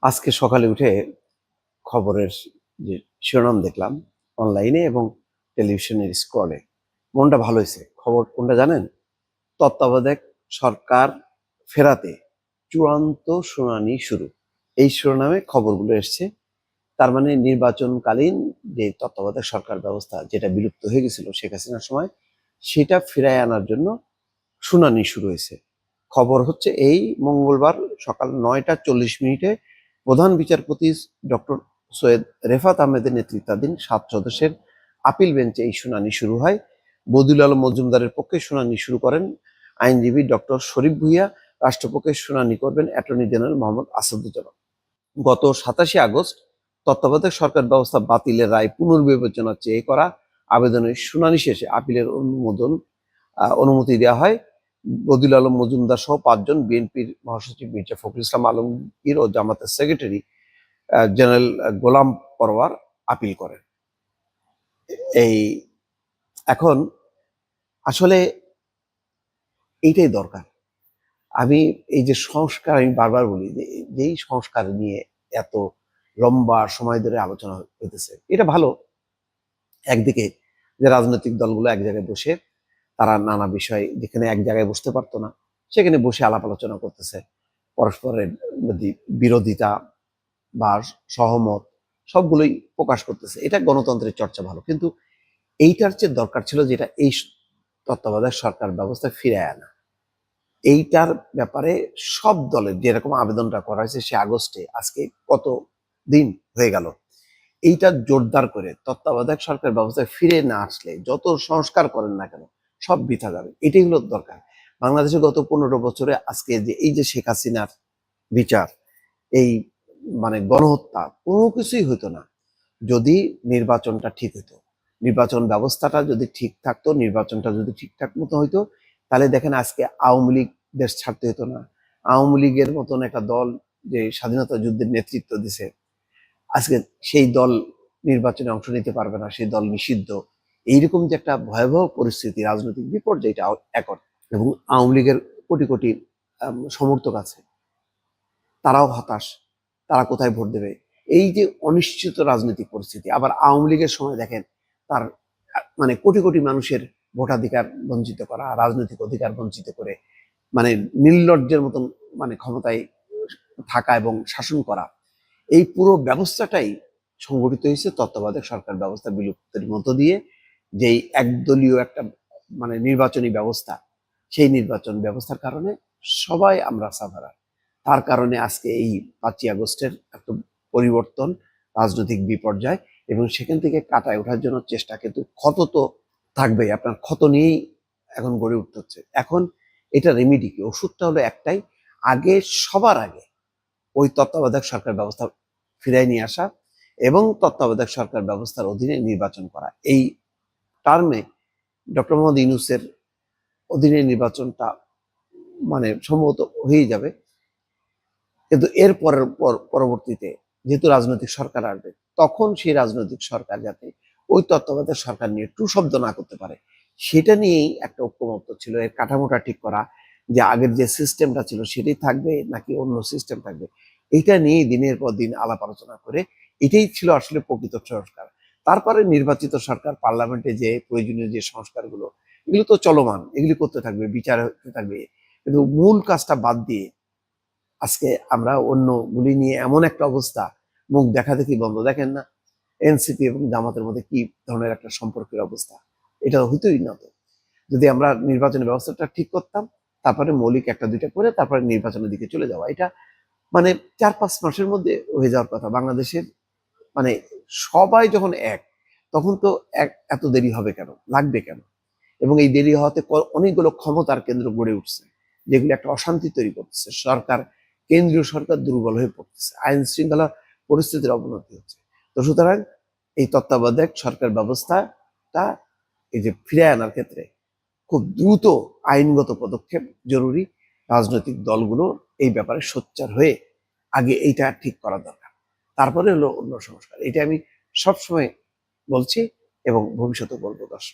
আজকে সকালে উঠে খবরের যে শিরোনাম দেখলাম অনলাইনে এবং টেলিভিশনের স্ক্রলে, মনটা ভালো হয়েছে। খবর কোনটা জানেন? তত্ত্বাবধায়ক সরকার ফেরাতে চূড়ান্ত শুনানি শুরু, এই শিরোনামে খবরগুলো এসছে। তার মানে নির্বাচনকালীন যে তত্ত্বাবধায়ক সরকার ব্যবস্থা, যেটা বিলুপ্ত হয়ে গেছিল শেখ হাসিনার সময়, সেটা ফিরায় আনার জন্য শুনানি শুরু হয়েছে। খবর হচ্ছে এই মঙ্গলবার সকাল 9টা 40 মিনিটে প্রধান বিচারপতি ডক্টর সৈয়দ রেফাত আহমেদের নেতৃত্বাধীন 7 সদস্যের আপিল বেঞ্চে এই শুনানি শুরু হয়। বদিউল আলম মজুমদারের পক্ষে শুনানি শুরু করেন আইনজীবী ডক্টর শরীফ ভূঁইয়া। রাষ্ট্রপক্ষে শুনানি করবেন অ্যাটর্নি জেনারেল মোহাম্মদ আসাদুজ্জামান। গত 27 আগস্ট তত্ত্বাবধায়ক সরকার ব্যবস্থা বাতিলের রায় পুনর্বিবেচনা চেয়ে করা আবেদনের শুনানি শেষে আপিলের অনুমতি দেওয়া হয়। বদিউল আলম মজুমদার সহ 5 জন, বিএনপির মহাসচিব মির্জা ফখরুল ইসলাম আলমগীর ও জামাতের সেক্রেটারি জেনারেল গোলাম পরওয়ার আপিল করেন। এই এখন আসলে এইটাই দরকার। আমি এই যে সংস্কার, আমি বারবার বলি যে যেই সংস্কার নিয়ে এত লম্বা সময় ধরে আলোচনা হইতেছে, এটা ভালো। একদিকে যে রাজনৈতিক দলগুলো এক জায়গায় বসে তারা নানা বিষয়, যেখানে এক জায়গায় বসতে পারতো না সেখানে বসে আলাপ আলোচনা করতেছে, পরস্পরের বিরোধিতা বা সহমত সবগুলোই প্রকাশ করতেছে, এটা গণতন্ত্রের চর্চা, ভালো। কিন্তু এইটার চেয়ে দরকার ছিল যেটা এই তত্ত্বাবধায়ক সরকার ব্যবস্থা ফিরে আনা। এইটার ব্যাপারে সব দলের যেরকম আবেদনটা করা হয়েছে সে আগস্টে, আজকে কত দিন হয়ে গেল, এইটা জোরদার করে তত্ত্বাবধায়ক সরকার ব্যবস্থায় ফিরে না আসলে যত সংস্কার করেন না কেন সব বৃথা যাবে। এটাই হলো দরকার। বাংলাদেশে গত 15 বছরে আজকে যে এই যে শেখ হাসিনার বিচার, এই মানে গণহত্যা, কোনো কিছুই হইতো না যদি নির্বাচনটা ঠিক হইতো। নির্বাচন ব্যবস্থাটা যদি ঠিক থাকতো, নির্বাচনটা যদি ঠিকঠাক মতো হইতো, তাহলে দেখেন আজকে আওয়ামী লীগ দেশ ছাড়তে হতো না। আওয়ামী লীগের মতন একটা দল যে স্বাধীনতা যুদ্ধের নেতৃত্ব দিছে, আজকে সেই দল নির্বাচনে অংশ নিতে পারবে না, সেই দল নিষিদ্ধ। এইরকম যে একটা ভয়াবহ পরিস্থিতি, রাজনৈতিক বিপর্যয়, এটা এখন। এবং আওয়ামী লীগের কোটি কোটি সমর্থক আছে, তারাও হতাশ, তারা কোথায় ভোট দেবে, এই যে অনিশ্চিত রাজনৈতিক পরিস্থিতি। আবার আওয়ামী লীগের সময় দেখেন তার মানে কোটি কোটি মানুষের ভোটাধিকার বঞ্চিত করা, রাজনৈতিক অধিকার বঞ্চিত করে, মানে নির্লজ্জের মতন মানে ক্ষমতায় থাকা এবং শাসন করা, এই পুরো ব্যবস্থাটাই সংগঠিত হয়েছে তত্ত্বাবধায়ক সরকার ব্যবস্থা বিলুপ্তির মধ্য দিয়ে। যেই একদলীয় একটা মানে নির্বাচনী ব্যবস্থা, সেই নির্বাচন ব্যবস্থার কারণে সবাই আমরা সাধারণ। তার কারণে আজকে এই 5ই আগস্টের একটা পরিবর্তন, রাজনৈতিক বিপর্যয়, এবং সেখান থেকে কাটায় ওঠার জন্য চেষ্টা। কিন্তু ক্ষত তো থাকবেই, আপনার ক্ষত নিয়েই এখন গড়ে উঠতে হচ্ছে। এখন এটা রেমিডি কি? ওষুধটা হলো একটাই, আগে সবার আগে ওই তত্ত্বাবধায়ক সরকার ব্যবস্থা ফিরাই নিয়ে আসা এবং তত্ত্বাবধায়ক সরকার ব্যবস্থার অধীনে নির্বাচন করা। এই টার্মে ডক্টর মোহাম্মদ ইউনূসের অধীনে নির্বাচনটা মানে সম্ভবত হয়েই যাবে। কিন্তু এর পরবর্তীতে যেহেতু রাজনৈতিক সরকার আসবে, তখন সেই রাজনৈতিক সরকার যাতে ওই তত্ত্বাবধায়ক সরকার নিয়ে টু শব্দ না করতে পারে, সেটা নিয়েই একটা ঐক্যমত্য ছিল। এর কাঠামোটা ঠিক করা, যে আগের যে সিস্টেমটা ছিল সেটাই থাকবে নাকি অন্য সিস্টেম থাকবে, এইটা নিয়ে দিনের পর দিন আলাপ আলোচনা করে, এটাই ছিল আসলে প্রকৃত সংস্কার। তারপরে নির্বাচিত সরকার পার্লামেন্টে যে প্রয়োজনীয় যে সংস্কারগুলো, এগুলো তো চলমান, এগুলি করতে থাকবে, বিচার হতে থাকবে। কিন্তু মূল কাজটা বাদ দিয়ে আজকে আমরা অন্যগুলি নিয়ে এমন একটা অবস্থা, মুখ দেখা দেখি বন্ধ। দেখেন না এনসিপি এবং জামাতের মধ্যে কি ধরনের একটা সম্পর্কের অবস্থা, এটা হইতোই না। তো যদি আমরা নির্বাচনের ব্যবস্থাটা ঠিক করতাম, তারপরে মৌলিক একটা দুইটা করে তারপরে নির্বাচনের দিকে চলে যাওয়া, এটা মানে 4-5 মাসের মধ্যে হয়ে যাওয়ার কথা বাংলাদেশের। মানে সবাই যখন এক, তখন তো এত দেরি হবে কেন, লাগবে কেন? এবং এই দেরি হওয়াতে অনেকগুলো ক্ষমতার কেন্দ্র গড়ে উঠছে, যেগুলো একটা অশান্তি তৈরি করতেছে। সরকার, কেন্দ্রীয় সরকার দুর্বল হয়ে পড়তেছে, আইন শৃঙ্খলা পরিস্থিতির অবনতি হচ্ছে। তো সুতরাং এই তত্ত্বাবধায়ক সরকার ব্যবস্থাটা এই যে ফিরে আনার ক্ষেত্রে খুব দ্রুত আইনগত পদক্ষেপ জরুরি। রাজনৈতিক দলগুলো এই ব্যাপারে সোচ্চার হয়ে আগে এইটা ঠিক করা দরকার, তারপরে হলো অন্য সংস্কার। এটা আমি সবসময় বলছি এবং ভবিষ্যতে বলবো। দর্শক।